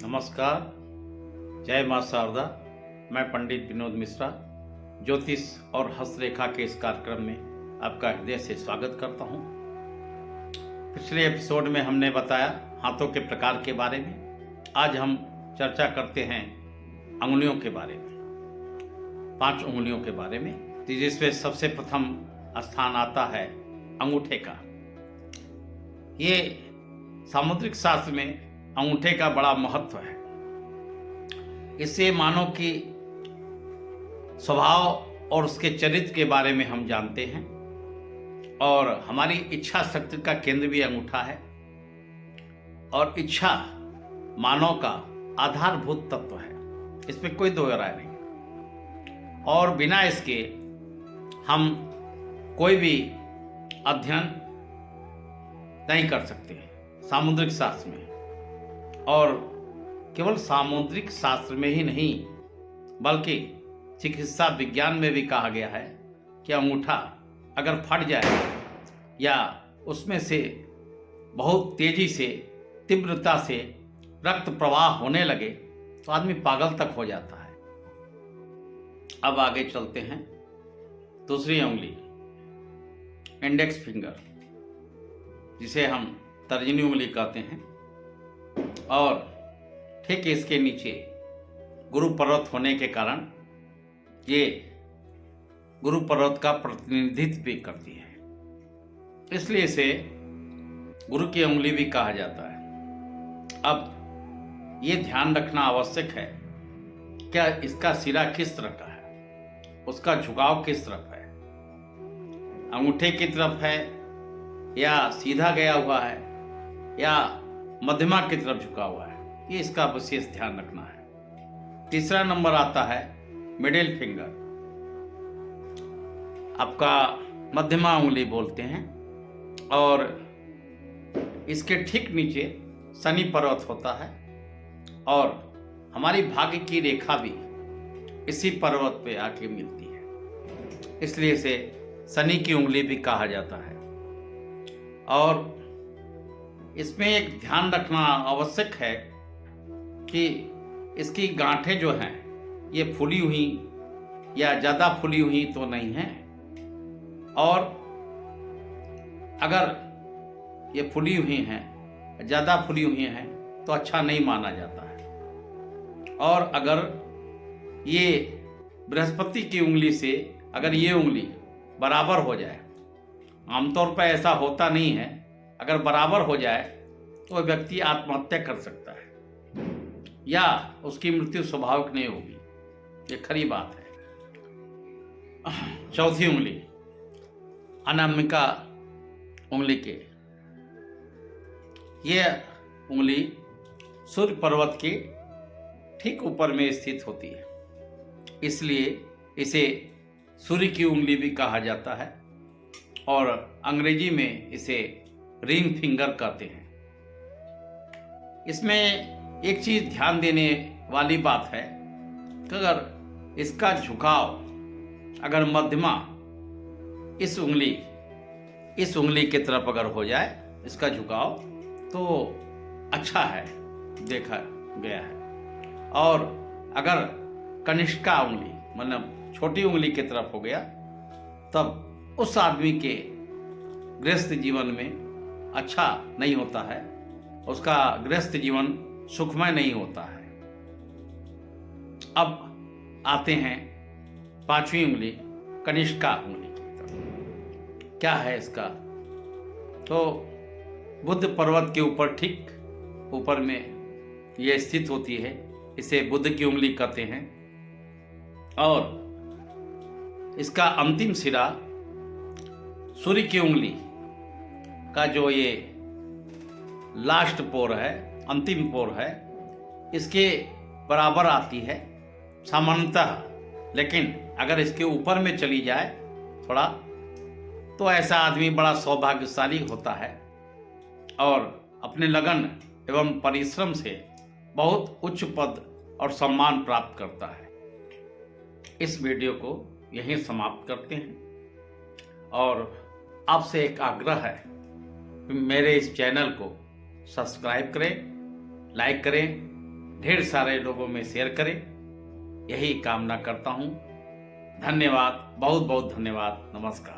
नमस्कार। जय मां शारदा। मैं पंडित विनोद मिश्रा ज्योतिष और हस्तरेखा के इस कार्यक्रम में आपका हृदय से स्वागत करता हूं। पिछले एपिसोड में हमने बताया हाथों के प्रकार के बारे में। आज हम चर्चा करते हैं अंगुलियों के बारे में, 5 उंगलियों के बारे में, जिसमें सबसे प्रथम स्थान आता है अंगूठे का। ये सामुद्रिक शास्त्र में अंगूठे का बड़ा महत्व है। इससे मानव की स्वभाव और उसके चरित्र के बारे में हम जानते हैं, और हमारी इच्छा शक्ति का केंद्र भी अंगूठा है, और इच्छा मानव का आधारभूत तत्व है, इसमें कोई दो राय नहीं। और बिना इसके हम कोई भी अध्ययन नहीं कर सकते सामुद्रिक शास्त्र में। और केवल सामुद्रिक शास्त्र में ही नहीं, बल्कि चिकित्सा विज्ञान में भी कहा गया है कि अंगूठा अगर फट जाए या उसमें से बहुत तेजी से, तीव्रता से रक्त प्रवाह होने लगे तो आदमी पागल तक हो जाता है। अब आगे चलते हैं। दूसरी उंगली, इंडेक्स फिंगर, जिसे हम तर्जनी उंगली कहते हैं, और ठीक इसके नीचे गुरु पर्वत होने के कारण ये गुरु पर्वत का प्रतिनिधित्व भी करती है, इसलिए इसे गुरु की उंगली भी कहा जाता है। अब ये ध्यान रखना आवश्यक है क्या इसका सिरा किस तरह का है, उसका झुकाव किस तरफ है, अंगूठे की तरफ है या सीधा गया हुआ है या मध्यमा की तरफ झुका हुआ है, ये इसका विशेष ध्यान रखना है। तीसरा नंबर आता है मिडिल फिंगर, आपका मध्यमा उंगली बोलते हैं, और इसके ठीक नीचे शनि पर्वत होता है, और हमारी भाग्य की रेखा भी इसी पर्वत पे आके मिलती है, इसलिए इसे शनि की उंगली भी कहा जाता है। और इसमें एक ध्यान रखना आवश्यक है कि इसकी गांठें जो हैं ये फूली हुई या ज़्यादा फूली हुई तो नहीं हैं, और अगर ये फूली हुई हैं, ज़्यादा फूली हुई हैं, तो अच्छा नहीं माना जाता है। और अगर ये बृहस्पति की उंगली से अगर ये उंगली बराबर हो जाए, आमतौर पर ऐसा होता नहीं है, अगर बराबर हो जाए तो वह व्यक्ति आत्महत्या कर सकता है या उसकी मृत्यु स्वाभाविक नहीं होगी, ये खरी बात है। चौथी उंगली, अनामिका उंगली के, ये उंगली सूर्य पर्वत के ठीक ऊपर में स्थित होती है, इसलिए इसे सूर्य की उंगली भी कहा जाता है, और अंग्रेजी में इसे रिंग फिंगर कहते हैं। इसमें एक चीज ध्यान देने वाली बात है कि अगर इसका झुकाव अगर मध्यमा इस उंगली की तरफ अगर हो जाए इसका झुकाव, तो अच्छा है, देखा गया है। और अगर कनिष्का उंगली मतलब छोटी उंगली की तरफ हो गया, तब उस आदमी के गृहस्थ जीवन में अच्छा नहीं होता है, उसका गृहस्थ जीवन सुखमय नहीं होता है। अब आते हैं 5वीं उंगली, कनिष्का उंगली की तरफ। क्या है इसका? तो बुद्ध पर्वत के ऊपर ठीक ऊपर में यह स्थित होती है, इसे बुद्ध की उंगली कहते हैं, और इसका अंतिम सिरा सूर्य की उंगली का जो ये लास्ट पोर है, अंतिम पोर है, इसके बराबर आती है सामान्यतः। लेकिन अगर इसके ऊपर में चली जाए थोड़ा, तो ऐसा आदमी बड़ा सौभाग्यशाली होता है और अपने लगन एवं परिश्रम से बहुत उच्च पद और सम्मान प्राप्त करता है। इस वीडियो को यहीं समाप्त करते हैं, और आपसे एक आग्रह है कि मेरे इस चैनल को सब्सक्राइब करें, लाइक करें, ढेर सारे लोगों में शेयर करें, यही कामना करता हूँ। धन्यवाद, बहुत बहुत धन्यवाद। नमस्कार।